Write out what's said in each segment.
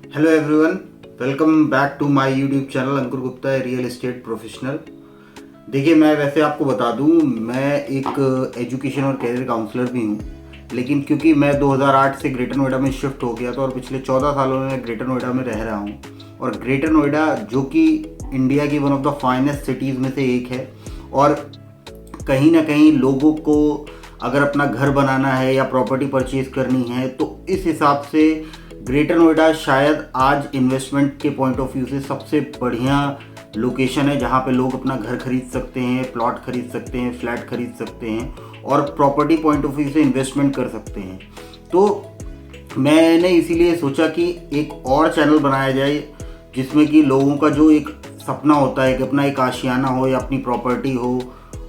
Hello everyone, welcome back to my YouTube channel Ankur Gupta है real estate professional. देखिए, मैं वैसे आपको बता दूं, मैं एक एजुकेशन और कैरियर काउंसलर भी हूं, लेकिन क्योंकि मैं 2008 से ग्रेटर नोएडा में शिफ्ट हो गया था और पिछले 14 सालों में मैं ग्रेटर नोएडा में रह रहा हूं। और ग्रेटर नोएडा जो कि इंडिया की one of the finest cities में से एक है, और कहीं ना कहीं लोगों को अगर अपना घर बनाना है या प्रॉपर्टी परचेज करनी है तो इस हिसाब से ग्रेटर नोएडा शायद आज इन्वेस्टमेंट के पॉइंट ऑफ व्यू से सबसे बढ़िया लोकेशन है, जहाँ पे लोग अपना घर खरीद सकते हैं, प्लॉट खरीद सकते हैं, फ्लैट खरीद सकते हैं और प्रॉपर्टी पॉइंट ऑफ व्यू से इन्वेस्टमेंट कर सकते हैं। तो मैंने इसीलिए सोचा कि एक और चैनल बनाया जाए जिसमें कि लोगों का जो एक सपना होता है कि अपना एक आशियाना हो या अपनी प्रॉपर्टी हो,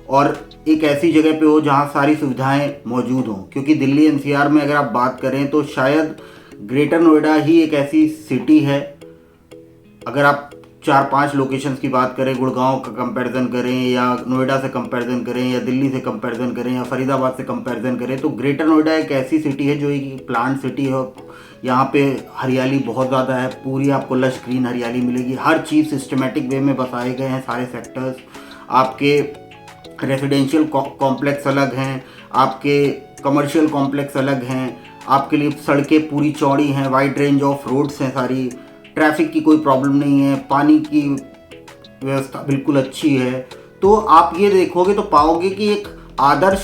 और एक ऐसी जगह पे हो जहाँ सारी सुविधाएं मौजूद हों। क्योंकि दिल्ली एनसीआर में अगर आप बात करें तो शायद ग्रेटर नोएडा ही एक ऐसी सिटी है, अगर आप 4-5 लोकेशंस की बात करें, गुड़गांव का कंपैरिजन करें या नोएडा से कंपैरिजन करें या दिल्ली से कंपैरिजन करें या फरीदाबाद से कंपैरिजन करें, तो ग्रेटर नोएडा एक ऐसी सिटी है जो एक प्लांट सिटी है। यहाँ पे हरियाली बहुत ज़्यादा है, पूरी आपको लश ग्रीन हरियाली मिलेगी, हर चीज़ सिस्टमेटिक वे में बसाए गए हैं, सारे सेक्टर्स आपके रेजिडेंशियल कॉम्प्लेक्स अलग हैं, आपके कमर्शियल कॉम्प्लेक्स अलग हैं, आपके लिए सड़कें पूरी चौड़ी हैं, वाइड रेंज ऑफ रोड्स हैं, सारी ट्रैफिक की कोई प्रॉब्लम नहीं है, पानी की व्यवस्था बिल्कुल अच्छी है। तो आप ये देखोगे तो पाओगे कि एक आदर्श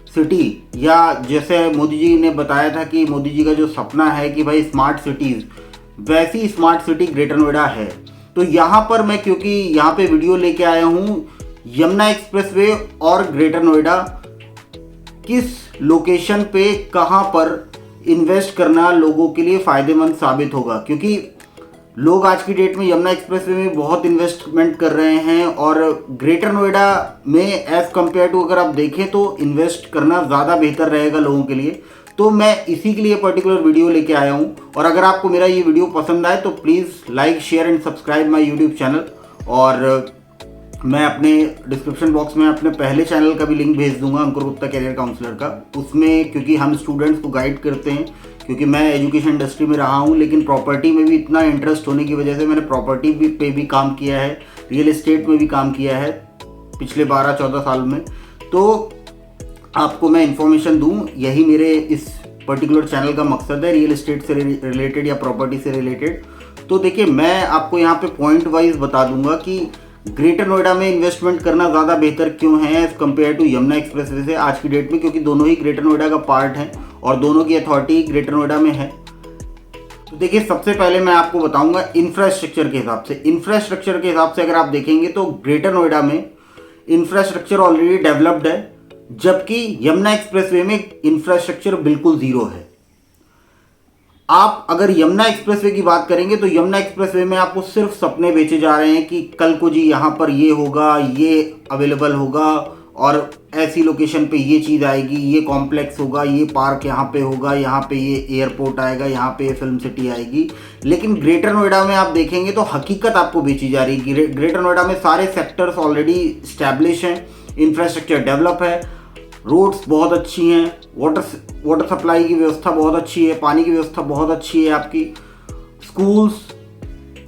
सिटी, या जैसे मोदी जी ने बताया था कि मोदी जी का जो सपना है कि भाई स्मार्ट सिटीज़, वैसी स्मार्ट सिटी ग्रेटर नोएडा है। तो यहाँ पर मैं क्योंकि यहाँ पे वीडियो लेके आया हूँ यमुना एक्सप्रेसवे और ग्रेटर नोएडा किस लोकेशन पे कहाँ पर इन्वेस्ट करना लोगों के लिए फ़ायदेमंद साबित होगा, क्योंकि लोग आज की डेट में यमुना एक्सप्रेसवे में बहुत इन्वेस्टमेंट कर रहे हैं और ग्रेटर नोएडा में एज़ कम्पेयर टू अगर आप देखें तो इन्वेस्ट करना ज़्यादा बेहतर रहेगा लोगों के लिए। तो मैं इसी के लिए पर्टिकुलर वीडियो लेके आया हूँ। और अगर आपको मेरा ये वीडियो पसंद आए तो please like, share and subscribe my YouTube channel. और मैं अपने डिस्क्रिप्शन बॉक्स में अपने पहले चैनल का भी लिंक भेज दूंगा, अंकुर गुप्ता कैरियर काउंसलर का। उसमें क्योंकि हम स्टूडेंट्स को गाइड करते हैं, क्योंकि मैं एजुकेशन इंडस्ट्री में रहा हूं, लेकिन प्रॉपर्टी में भी इतना इंटरेस्ट होने की वजह से मैंने प्रॉपर्टी पे भी काम किया है, रियल एस्टेट में भी काम किया है पिछले 12-14 साल में। तो आपको मैं इन्फॉर्मेशन दूँ, यही मेरे इस पर्टिकुलर चैनल का मकसद है, रियल एस्टेट से रिलेटेड या प्रॉपर्टी से रिलेटेड। तो देखिए, मैं आपको यहाँ पे पॉइंट वाइज बता दूंगा कि ग्रेटर नोएडा में इन्वेस्टमेंट करना ज़्यादा बेहतर क्यों है as compare to Yamuna Expressway से आज की डेट में, क्योंकि दोनों ही ग्रेटर नोएडा का पार्ट हैं और दोनों की अथॉरिटी ग्रेटर नोएडा में है। तो देखिए, सबसे पहले मैं आपको बताऊंगा इंफ्रास्ट्रक्चर के हिसाब से। इंफ्रास्ट्रक्चर के हिसाब से अगर आप देखेंगे तो ग्रेटर नोएडा में इंफ्रास्ट्रक्चर ऑलरेडी डेवलप्ड है, जबकि यमुना एक्सप्रेसवे में इंफ्रास्ट्रक्चर बिल्कुल ज़ीरो है। आप अगर यमुना एक्सप्रेसवे की बात करेंगे तो यमुना एक्सप्रेसवे में आपको सिर्फ सपने बेचे जा रहे हैं कि कल को जी यहाँ पर ये होगा, ये अवेलेबल होगा और ऐसी लोकेशन पे ये चीज़ आएगी, ये कॉम्प्लेक्स होगा, ये पार्क यहाँ पे होगा, यहाँ पे ये एयरपोर्ट आएगा, यहाँ पे ये फिल्म सिटी आएगी। लेकिन ग्रेटर नोएडा में आप देखेंगे तो हकीकत आपको बेची जा रही है। ग्रेटर नोएडा में सारे सेक्टर्स ऑलरेडी स्टैब्लिश हैं, इंफ्रास्ट्रक्चर डेवलप है, रोड्स बहुत अच्छी हैं, वाटर सप्लाई की व्यवस्था बहुत अच्छी है, पानी की व्यवस्था बहुत अच्छी है, आपकी स्कूल्स,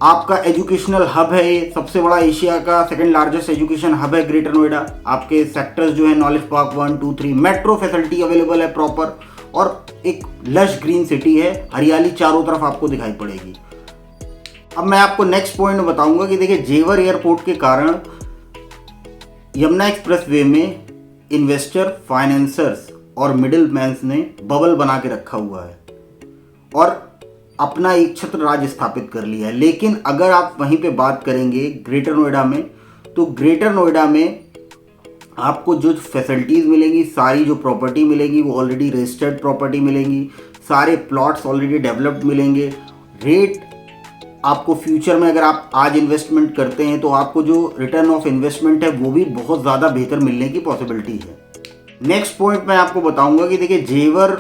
आपका एजुकेशनल हब है, ये सबसे बड़ा एशिया का सेकंड लार्जेस्ट एजुकेशन हब है ग्रेटर नोएडा। आपके सेक्टर्स जो है knowledge park 1, 2, 3, metro facility available है प्रॉपर, और एक लश ग्रीन सिटी है, हरियाली चारों तरफ आपको दिखाई पड़ेगी। अब मैं आपको नेक्स्ट पॉइंट बताऊंगा कि देखिए, जेवर एयरपोर्ट के कारण यमुना एक्सप्रेसवे में इन्वेस्टर, फाइनेंसर्स और मिडिल मैन्स ने बबल बना के रखा हुआ है और अपना एक छत्र राज स्थापित कर लिया है। लेकिन अगर आप वहीं पे बात करेंगे ग्रेटर नोएडा में, तो ग्रेटर नोएडा में आपको जो फैसिलिटीज़ मिलेंगी, सारी जो प्रॉपर्टी मिलेगी वो ऑलरेडी रजिस्टर्ड प्रॉपर्टी मिलेंगी, सारे प्लॉट्स ऑलरेडी डेवलप्ड मिलेंगे। रेट आपको फ्यूचर में अगर आप आज इन्वेस्टमेंट करते हैं तो आपको जो रिटर्न ऑफ इन्वेस्टमेंट है वो भी बहुत ज़्यादा बेहतर मिलने की पॉसिबिलिटी है। नेक्स्ट पॉइंट मैं आपको बताऊंगा कि देखिए, जेवर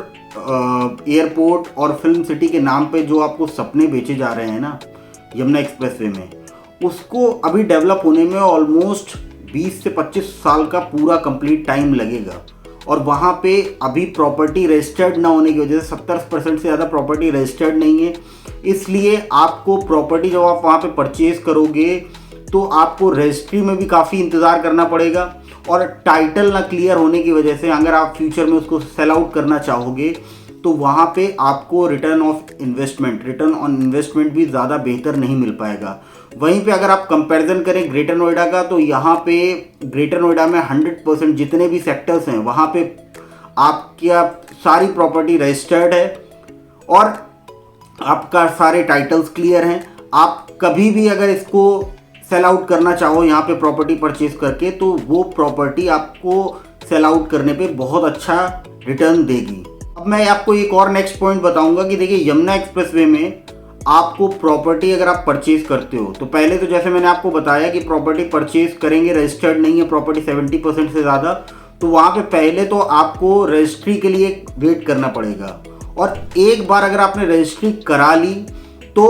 एयरपोर्ट और फिल्म सिटी के नाम पे जो आपको सपने बेचे जा रहे हैं ना यमुना एक्सप्रेसवे में, उसको अभी डेवलप होने में ऑलमोस्ट 20 से 25 साल का पूरा कंप्लीट टाइम लगेगा। और वहाँ पे अभी प्रॉपर्टी रजिस्टर्ड ना होने की वजह से 70% से ज़्यादा प्रॉपर्टी रजिस्टर्ड नहीं है। इसलिए आपको प्रॉपर्टी जब आप वहाँ पे परचेज़ करोगे तो आपको रजिस्ट्री में भी काफ़ी इंतज़ार करना पड़ेगा, और टाइटल ना क्लियर होने की वजह से अगर आप फ्यूचर में उसको सेल आउट करना चाहोगे तो वहाँ पे आपको रिटर्न ऑन इन्वेस्टमेंट भी ज़्यादा बेहतर नहीं मिल पाएगा। वहीं पे अगर आप कंपैरिजन करें ग्रेटर नोएडा का, तो यहाँ पे ग्रेटर नोएडा में 100% जितने भी सेक्टर्स हैं वहाँ पे आपकी सारी प्रॉपर्टी रजिस्टर्ड है और आपका सारे टाइटल्स क्लियर हैं। आप कभी भी अगर इसको सेल आउट करना चाहो यहाँ पे प्रॉपर्टी परचेज करके, तो वो प्रॉपर्टी आपको सेल आउट करने पे बहुत अच्छा रिटर्न देगी। अब मैं आपको एक और नेक्स्ट पॉइंट बताऊंगा कि देखिए यमुना एक्सप्रेसवे में आपको प्रॉपर्टी अगर आप परचेज करते हो तो पहले तो जैसे मैंने आपको बताया कि प्रॉपर्टी परचेज करेंगे, रजिस्टर्ड नहीं है प्रॉपर्टी 70% से ज़्यादा, तो वहाँ पे पहले तो आपको रजिस्ट्री के लिए वेट करना पड़ेगा। और एक बार अगर आपने रजिस्ट्री करा ली तो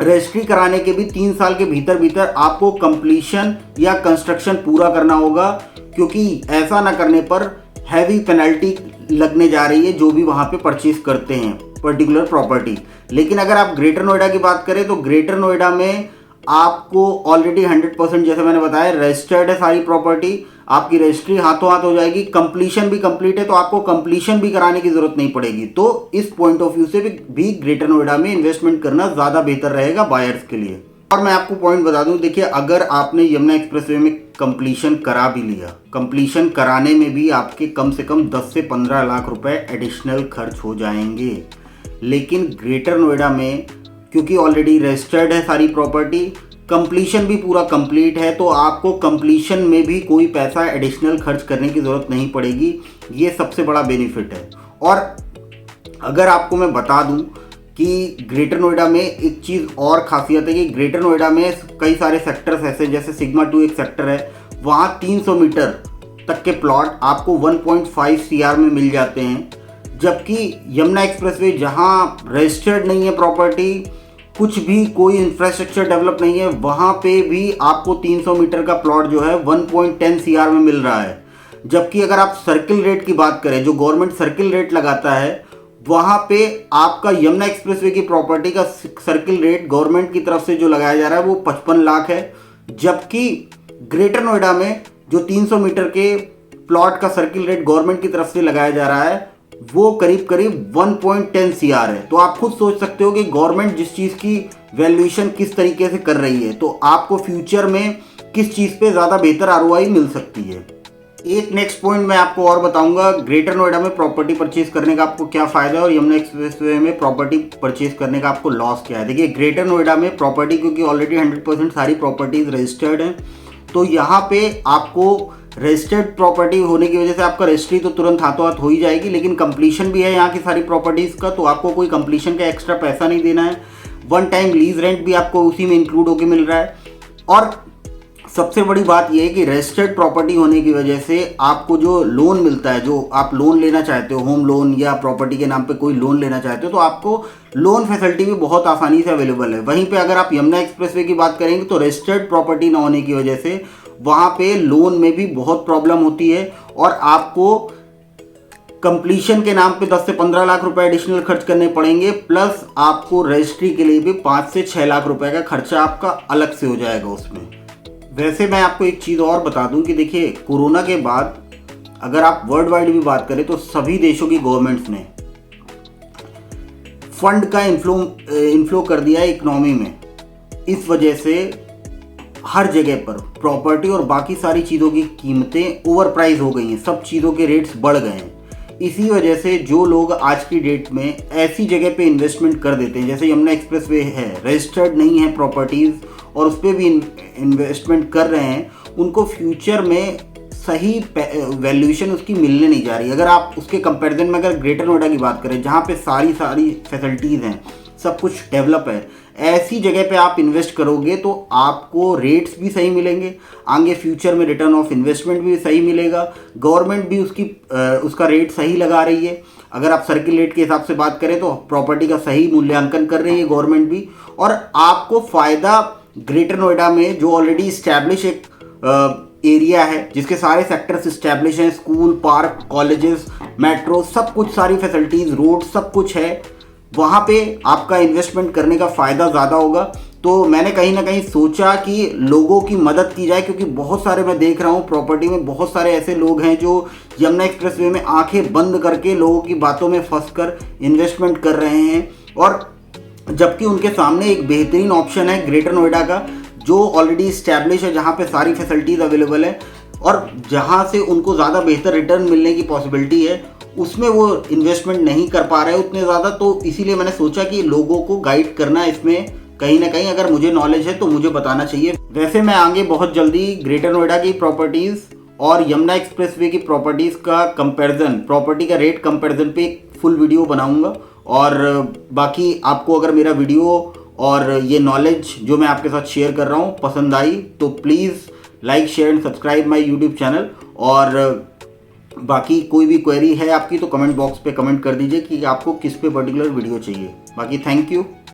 रजिस्ट्री कराने के भी 3 साल के भीतर आपको कंप्लीशन या कंस्ट्रक्शन पूरा करना होगा, क्योंकि ऐसा ना करने पर हैवी पेनल्टी लगने जा रही है जो भी वहाँ पे परचेज करते हैं पर्टिकुलर प्रॉपर्टी। लेकिन अगर आप ग्रेटर नोएडा की बात करें तो ग्रेटर नोएडा में आपको ऑलरेडी 100% जैसे मैंने बताया रजिस्टर्ड है सारी प्रॉपर्टी, आपकी रजिस्ट्री हाथों हाथ हो जाएगी, कंप्लीशन भी कंप्लीट है, तो आपको कंप्लीशन भी कराने की जरूरत नहीं पड़ेगी। तो इस पॉइंट ऑफ व्यू से भी ग्रेटर नोएडा में इन्वेस्टमेंट करना ज़्यादा बेहतर रहेगा बायर्स के लिए। और मैं आपको पॉइंट बता दूं, देखिए अगर आपने यमुना एक्सप्रेसवे में कंप्लीशन करा भी लिया, कंप्लीशन कराने में भी आपके कम से कम 10 से 15 लाख रुपए एडिशनल खर्च हो जाएंगे। लेकिन ग्रेटर नोएडा में क्योंकि ऑलरेडी रजिस्टर्ड है सारी प्रॉपर्टी, कंप्लीशन भी पूरा कंप्लीट है, तो आपको कंप्लीशन में भी कोई पैसा एडिशनल खर्च करने की ज़रूरत नहीं पड़ेगी। ये सबसे बड़ा बेनिफिट है। और अगर आपको मैं बता दूं कि ग्रेटर नोएडा में एक चीज़ और खासियत है कि ग्रेटर नोएडा में कई सारे सेक्टर्स ऐसे, जैसे सिग्मा 2 एक सेक्टर है, वहाँ 300 मीटर तक के प्लॉट आपको 1.5 CR में मिल जाते हैं। जबकि यमुना एक्सप्रेसवे जहाँ रजिस्टर्ड नहीं है प्रॉपर्टी, कुछ भी कोई इंफ्रास्ट्रक्चर डेवलप नहीं है, वहाँ पे भी आपको 300 मीटर का प्लॉट जो है 1.10 CR में मिल रहा है। जबकि अगर आप सर्किल रेट की बात करें, जो गवर्नमेंट सर्किल रेट लगाता है, वहाँ पे आपका यमुना एक्सप्रेसवे की प्रॉपर्टी का सर्किल रेट गवर्नमेंट की तरफ से जो लगाया जा रहा है वो 55 लाख है। जबकि ग्रेटर नोएडा में जो 300 मीटर के प्लॉट का सर्किल रेट गवर्नमेंट की तरफ से लगाया जा रहा है वो करीब करीब 1.10 CR है। तो आप खुद सोच सकते हो कि गवर्नमेंट जिस चीज़ की वैल्यूएशन किस तरीके से कर रही है, तो आपको फ्यूचर में किस चीज़ पे ज़्यादा बेहतर ROI मिल सकती है। एक नेक्स्ट पॉइंट मैं आपको और बताऊंगा, ग्रेटर नोएडा में प्रॉपर्टी परचेज करने का आपको क्या फ़ायदा है और यमुना एक्सप्रेसवे में प्रॉपर्टी परचेज करने का आपको लॉस क्या है। देखिए ग्रेटर नोएडा में प्रॉपर्टी क्योंकि ऑलरेडी 100% सारी प्रॉपर्टीज़ रजिस्टर्ड हैं, तो यहाँ पे आपको रजिस्टर्ड प्रॉपर्टी होने की वजह से आपका रजिस्ट्री तो तुरंत हाथों हाथ हो ही जाएगी, लेकिन कंप्लीशन भी है यहाँ की सारी प्रॉपर्टीज़ का, तो आपको कोई कंप्लीशन का एक्स्ट्रा पैसा नहीं देना है। 1 टाइम लीज रेंट भी आपको उसी में इंक्लूड होकर मिल रहा है। और सबसे बड़ी बात यह है कि रजिस्टर्ड प्रॉपर्टी होने की वजह से आपको जो लोन मिलता है, जो आप लोन लेना चाहते हो, होम लोन या प्रॉपर्टी के नाम पे कोई लोन लेना चाहते हो, तो आपको लोन फैसिलिटी भी बहुत आसानी से अवेलेबल है। वहीं पे अगर आप यमुना एक्सप्रेसवे की बात करेंगे तो रजिस्टर्ड प्रॉपर्टी ना होने की वजह से वहाँ पे लोन में भी बहुत प्रॉब्लम होती है और आपको कंप्लीशन के नाम पे 10 से 15 लाख रुपए एडिशनल खर्च करने पड़ेंगे, प्लस आपको रजिस्ट्री के लिए भी 5 से 6 लाख रुपए का खर्चा आपका अलग से हो जाएगा उसमें। वैसे मैं आपको एक चीज़ और बता दूं कि देखिए कोरोना के बाद अगर आप वर्ल्ड वाइड भी बात करें तो सभी देशों की गवर्नमेंट्स ने फंड का इन्फ्लो कर दिया है इकोनॉमी में। इस वजह से हर जगह पर प्रॉपर्टी और बाकी सारी चीज़ों की कीमतें ओवर प्राइस हो गई हैं, सब चीज़ों के रेट्स बढ़ गए हैं। इसी वजह से जो लोग आज की डेट में ऐसी जगह पे इन्वेस्टमेंट कर देते हैं, जैसे यमुना एक्सप्रेसवे है, रजिस्टर्ड नहीं है प्रॉपर्टीज़ और उस पर भी इन्वेस्टमेंट कर रहे हैं, उनको फ्यूचर में सही वैल्यूएशन उसकी मिलने नहीं जा रही। अगर आप उसके कंपैरिजन में अगर ग्रेटर नोएडा की बात करें, जहाँ पे सारी फैसिलिटीज़ हैं, सब कुछ डेवलप है, ऐसी जगह पे आप इन्वेस्ट करोगे तो आपको रेट्स भी सही मिलेंगे, आगे फ्यूचर में रिटर्न ऑफ इन्वेस्टमेंट भी सही मिलेगा, गवर्नमेंट भी उसका रेट सही लगा रही है। अगर आप सर्किल रेट के हिसाब से बात करें तो प्रॉपर्टी का सही मूल्यांकन कर रही है गवर्नमेंट भी, और आपको फ़ायदा ग्रेटर नोएडा में जो ऑलरेडी इस्टेब्लिश एक एरिया है जिसके सारे सेक्टर्स इस्टेब्लिश हैं, स्कूल, पार्क, कॉलेजेस, मेट्रो, सब कुछ, सारी फैसिलिटीज़, रोड, सब कुछ है, वहाँ पे आपका इन्वेस्टमेंट करने का फ़ायदा ज़्यादा होगा। तो मैंने कहीं ना कहीं सोचा कि लोगों की मदद की जाए, क्योंकि बहुत सारे मैं देख रहा हूँ प्रॉपर्टी में बहुत सारे ऐसे लोग हैं जो यमुना एक्सप्रेसवे में आंखें बंद करके लोगों की बातों में फंसकर इन्वेस्टमेंट कर रहे हैं, और जबकि उनके सामने एक बेहतरीन ऑप्शन है ग्रेटर नोएडा का, जो ऑलरेडी इस्टेब्लिश है, जहाँ पे सारी फैसिलिटीज़ अवेलेबल है और जहाँ से उनको ज़्यादा बेहतर रिटर्न मिलने की पॉसिबिलिटी है, उसमें वो इन्वेस्टमेंट नहीं कर पा रहे उतने ज़्यादा। तो इसीलिए मैंने सोचा कि लोगों को गाइड करना इसमें कहीं ना कहीं, अगर मुझे नॉलेज है तो मुझे बताना चाहिए। वैसे मैं आगे बहुत जल्दी ग्रेटर नोएडा की प्रॉपर्टीज़ और यमुना एक्सप्रेसवे की प्रॉपर्टीज़ का कंपैरिजन, प्रॉपर्टी का रेट कंपैरिजन पे एक फुल वीडियो बनाऊंगा। और बाकी आपको अगर मेरा वीडियो और ये नॉलेज जो मैं आपके साथ शेयर कर रहा हूँ पसंद आई तो please like, share and subscribe my YouTube channel. और बाकी कोई भी क्वेरी है आपकी तो कमेंट बॉक्स पे कमेंट कर दीजिए कि आपको किस पे पर्टिकुलर वीडियो चाहिए। बाकी थैंक यू।